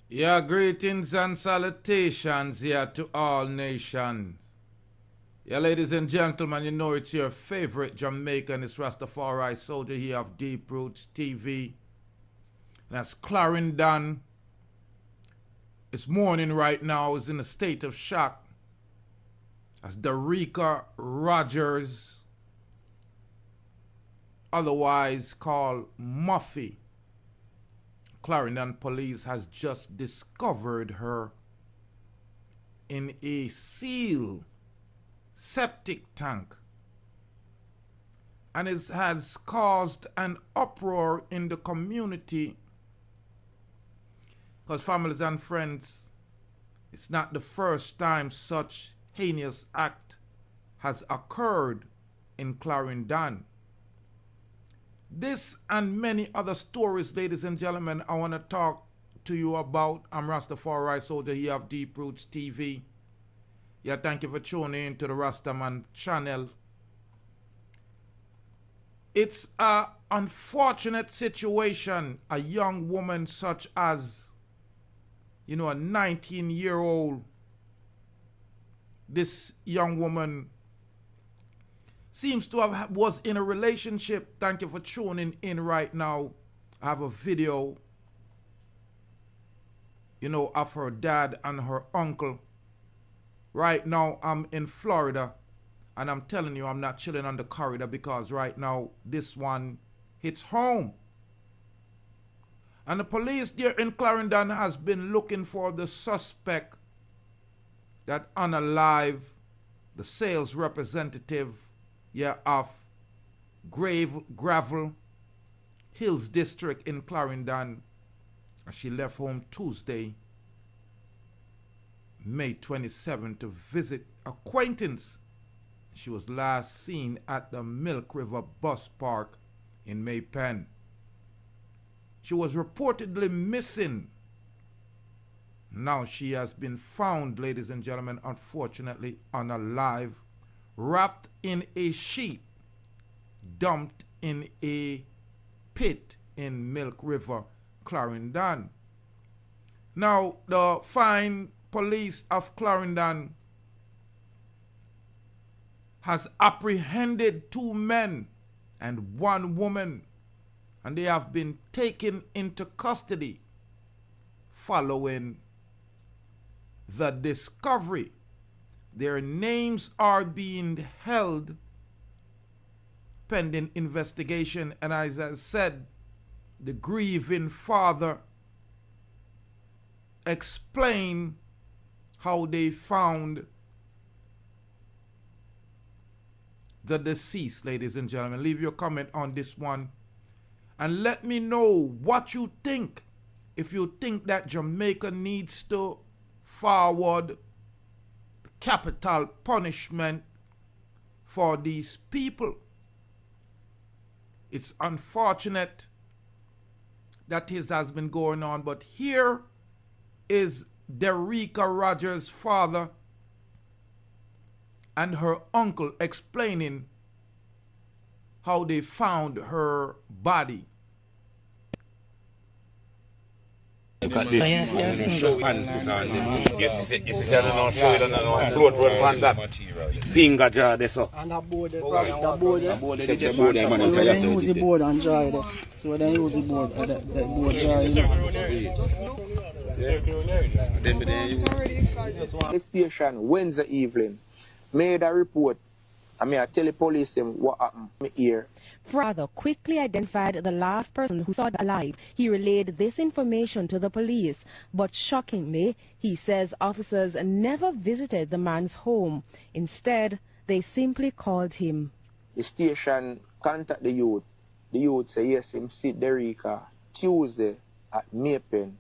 Yeah, greetings and salutations here to all nations. Yeah, ladies and gentlemen, you know it's your favorite Jamaican, it's Rastafari soldier here of Deep Roots TV. And that's Clarendon. It's morning right now, is in a state of shock. As Derricka Rodgers, otherwise called Muffy, Clarendon police has just discovered her in a sealed septic tank, and it has caused an uproar in the community because, families and friends, it's not the first time such heinous act has occurred in Clarendon. This and many other stories, ladies and gentlemen, I want to talk to you about. I'm Rastafari soldier here of Deep Roots TV. Yeah, thank you for tuning in to the Rastaman channel. It's an unfortunate situation. A young woman such as, a 19-year-old, this young woman seems to have was in a relationship. Thank you for tuning in right now. I have a video, of her dad and her uncle. Right now, I'm in Florida, and I'm telling you, I'm not chilling on the corridor because right now, this one hits home. And the police there in Clarendon has been looking for the suspect that unalive the sales representative of Gravel Hills District in Clarendon. She left home Tuesday, May 27, to visit acquaintance. She was last seen at the Milk River Bus Park in Maypen. She was reportedly missing. Now she has been found, ladies and gentlemen, unfortunately unalive, wrapped in a sheet, dumped in a pit in Milk River, Clarendon. Now, the fine police of Clarendon has apprehended 2 men and 1 woman, and they have been taken into custody following the discovery. Their names are being held pending investigation, and as I said, the grieving father explained how they found the deceased, ladies and gentlemen. Leave your comment on this one and let me know what you think. If you think that Jamaica needs to forward capital punishment for these people. It's unfortunate that this has been going on, but here is Derricka Rodgers' father and her uncle explaining how they found her body. Finger jar this up. And the board, so then use the board and dry it. So then use the board, the board dry The station Wednesday evening made a report. I tell the police them what happened here. Father quickly identified the last person who saw the alive. He relayed this information to the police, but shockingly, he says officers never visited the man's home. Instead, they simply called him. The station contact the youth. The youth say yes, him see Derricka Tuesday at Maypen.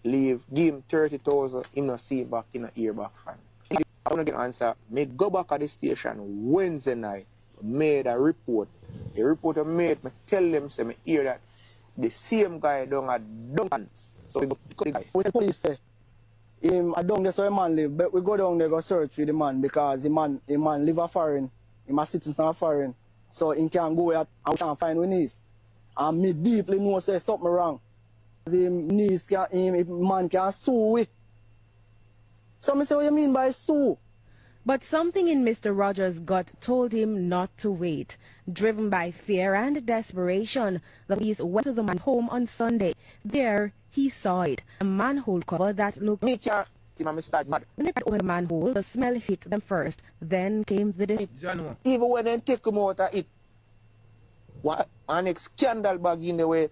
Leave, give him 30,000, him not see back in a ear back fan. I want to get an answer. Me go back at the station Wednesday night, made a report. The reporter made me tell them, say me hear that the same guy down at Dunkans. So we go pick up the guy. What the police say? I down there so the man live, but we go down there go search for the man because the man live a foreign. He must citizen of foreign. So he can't go out and we can't find who he is. And me deeply know say something wrong. him niece can, him man can sue we. So me say, what you mean by sue? But something in Mr. Rodgers' gut told him not to wait. Driven by fear and desperation, the police went to the man's home on Sunday. There, he saw it, a manhole cover that looked... Me can't, me start mad. When they got over the manhole, the smell hit them first. Then came the... Even when they take him out of it, what an next scandal bag in the way,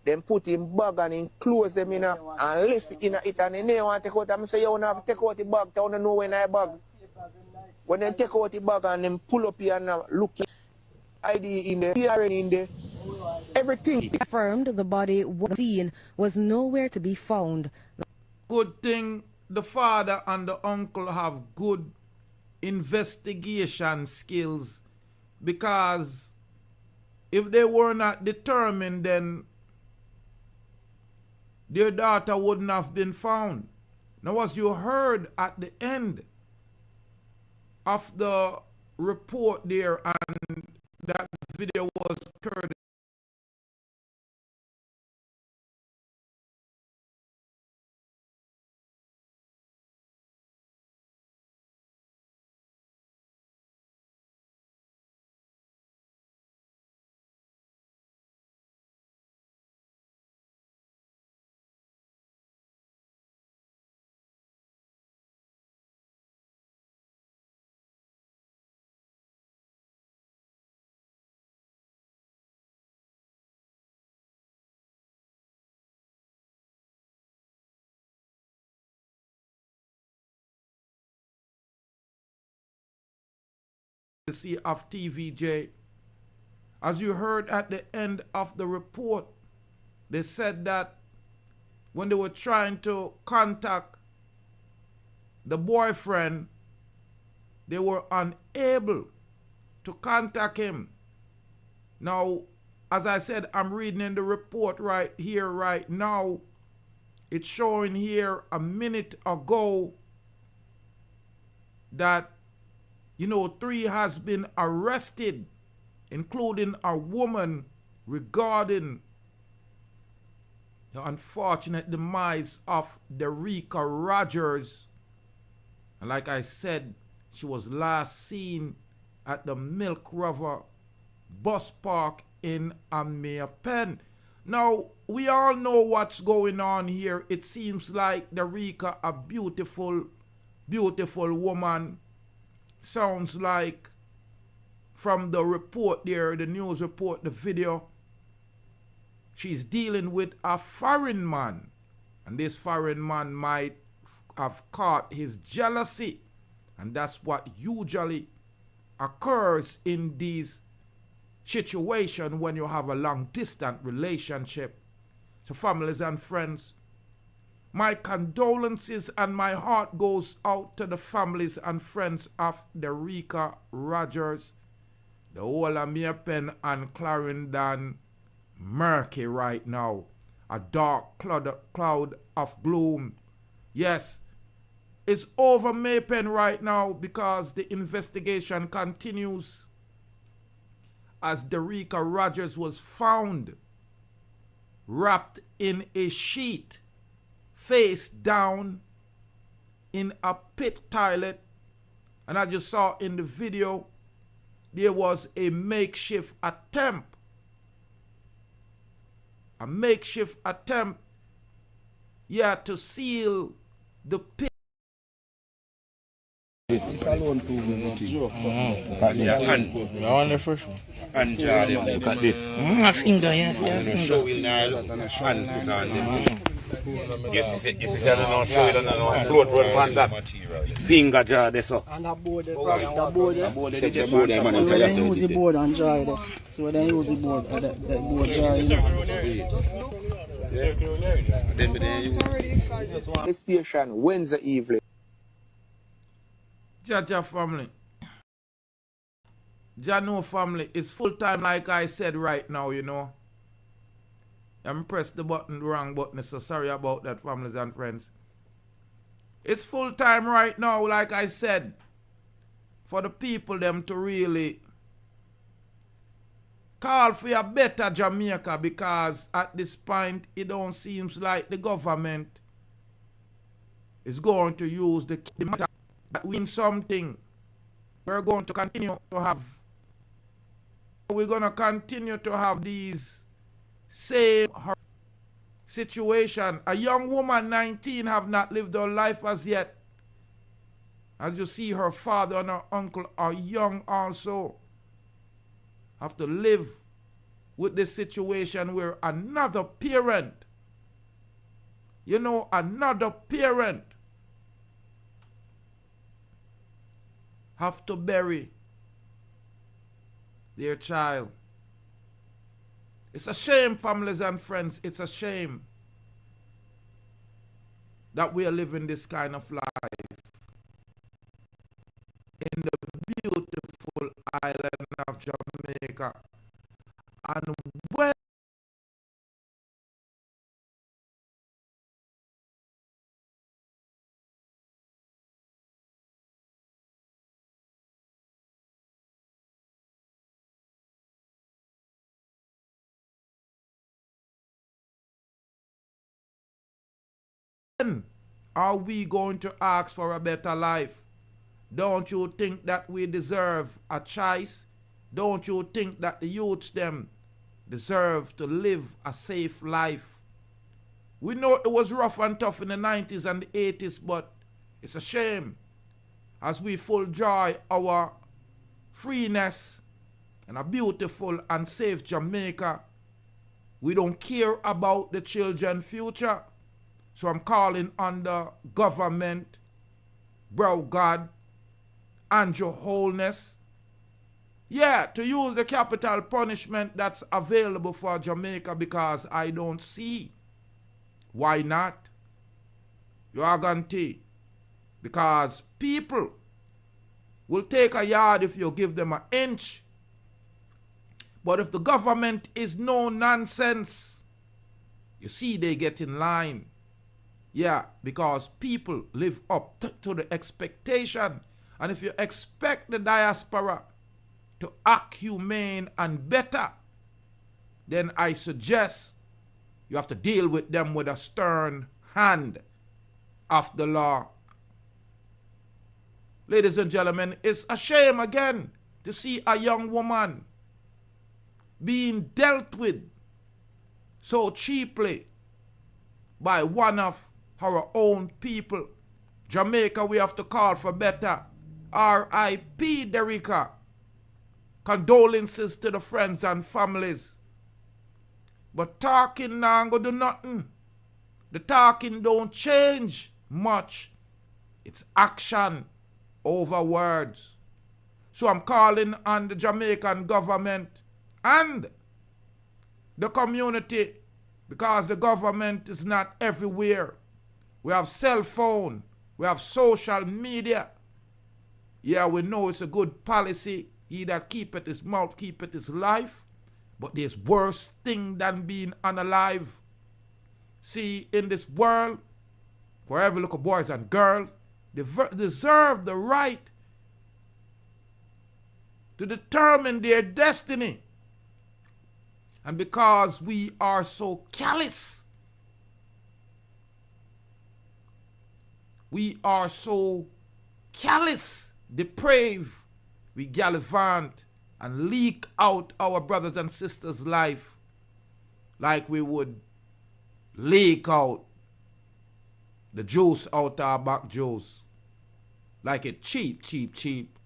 then put him bag and enclose them in a, and left it in it, and they want to take out. I say, you want to take out the bag, you want to know when I bag. When they take out the bag and then pull up here and look ID in there, PRN in there, everything. Confirmed the body was seen was nowhere to be found. Good thing the father and the uncle have good investigation skills, because if they were not determined, then their daughter wouldn't have been found. Now, as you heard at the end of the report there, and that video was courtesy of TVJ. As you heard at the end of the report, they said that when they were trying to contact the boyfriend, they were unable to contact him. Now, as I said, I'm reading in the report right here, right now. It's showing here a minute ago that, 3 has been arrested, including a woman, regarding the unfortunate demise of Derricka Rodgers. And like I said, she was last seen at the Milk River bus park in Jamaica. Now, we all know what's going on here. It seems like Derricka, a beautiful, beautiful woman. Sounds like, from the report there, the news report, the video, she's dealing with a foreign man. And this foreign man might have caught his jealousy. And that's what usually occurs in these situations when you have a long distance relationship. So families and friends, my condolences and my heart goes out to the families and friends of Derricka Rodgers. The whole of Jamaica and Clarendon murky right now. A dark cloud of gloom. Yes, it's over Jamaica right now because the investigation continues, as Derricka Rodgers was found wrapped in a sheet, face down in a pit toilet. And as you saw in the video, there was a makeshift attempt. To seal the pit. It's alone proving I want the first one. And look at this. a finger, yes, yeah. Showing now and put on. Yes, you see, I don't show it on the float road on that finger jar there, so. And the board, the board, Set your board there, man. so they use the board and dry there. So they use the board, the board dry. The station Wednesday evening. Jaja family. Jano family is full time, like I said right now, I'm pressed the wrong button, so sorry about that, families and friends. It's full time right now, like I said, for the people them to really call for a better Jamaica, because at this point it don't seems like the government is going to use the matter that win something. We're going to continue to have these same situation. A young woman, 19, have not lived her life as yet. As you see, her father and her uncle are young also. Have to live with this situation where another parent, another parent have to bury their child. It's a shame, families and friends. It's a shame that we are living this kind of life in the beautiful island of Jamaica. And when are we going to ask for a better life? Don't you think that we deserve a choice? Don't you think that the youths them deserve to live a safe life? We know it was rough and tough in the 90s and the 80s, but it's a shame as we full joy our freeness and a beautiful and safe Jamaica, we don't care about the children's future. So I'm calling on the government, Bro God, and your wholeness, to use the capital punishment that's available for Jamaica, because I don't see why not. You are going to, because people will take a yard if you give them an inch. But if the government is no nonsense, you see they get in line. Yeah, because people live up to the expectation. And if you expect the diaspora to act humane and better, then I suggest you have to deal with them with a stern hand of the law. Ladies and gentlemen, it's a shame again to see a young woman being dealt with so cheaply by one of our own people. Jamaica, we have to call for better. R.I.P. Derricka. Condolences to the friends and families. But talking now go do nothing. The talking don't change much. It's action over words. So I'm calling on the Jamaican government and the community, because the government is not everywhere. We have cell phone. We have social media. Yeah, we know it's a good policy. He that keepeth his mouth, keepeth his life. But there's worse thing than being unalive. See, in this world, for every little boys and girls, they deserve the right to determine their destiny. And because we are so callous, depraved, we gallivant and leak out our brothers and sisters' life like we would leak out the juice out our back juice. Like it cheap,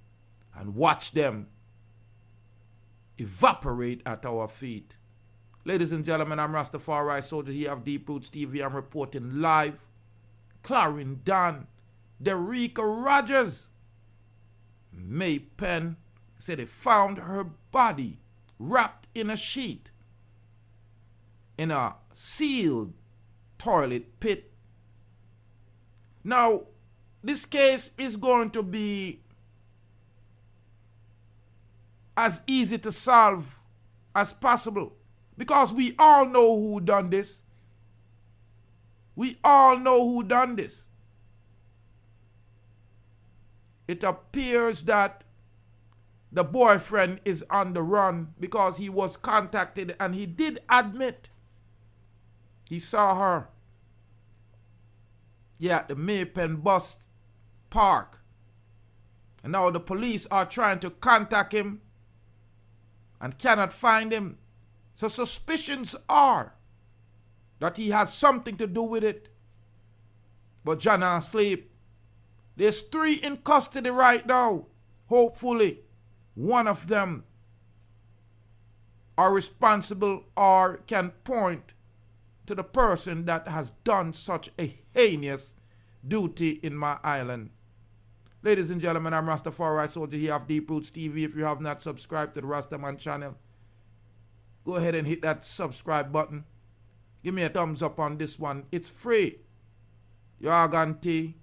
and watch them evaporate at our feet. Ladies and gentlemen, I'm Rastafari Soldier here of Deep Roots TV. I'm reporting live. Clarendon, Derricka Rodgers, May Pen said they found her body wrapped in a sheet in a sealed toilet pit. Now, this case is going to be as easy to solve as possible, because we all know who done this. We all know who done this. It appears that the boyfriend is on the run because he was contacted and he did admit he saw her. Yeah, at the Maypen bus park. And now the police are trying to contact him and cannot find him. So suspicions are that he has something to do with it. But John asleep. There's 3 in custody right now. Hopefully, one of them are responsible or can point to the person that has done such a heinous duty in my island. Ladies and gentlemen, I'm Rastafari Soldier here of Deep Roots TV. If you have not subscribed to the Rastaman channel, go ahead and hit that subscribe button. Give me a thumbs up on this one. It's free. You're Tea.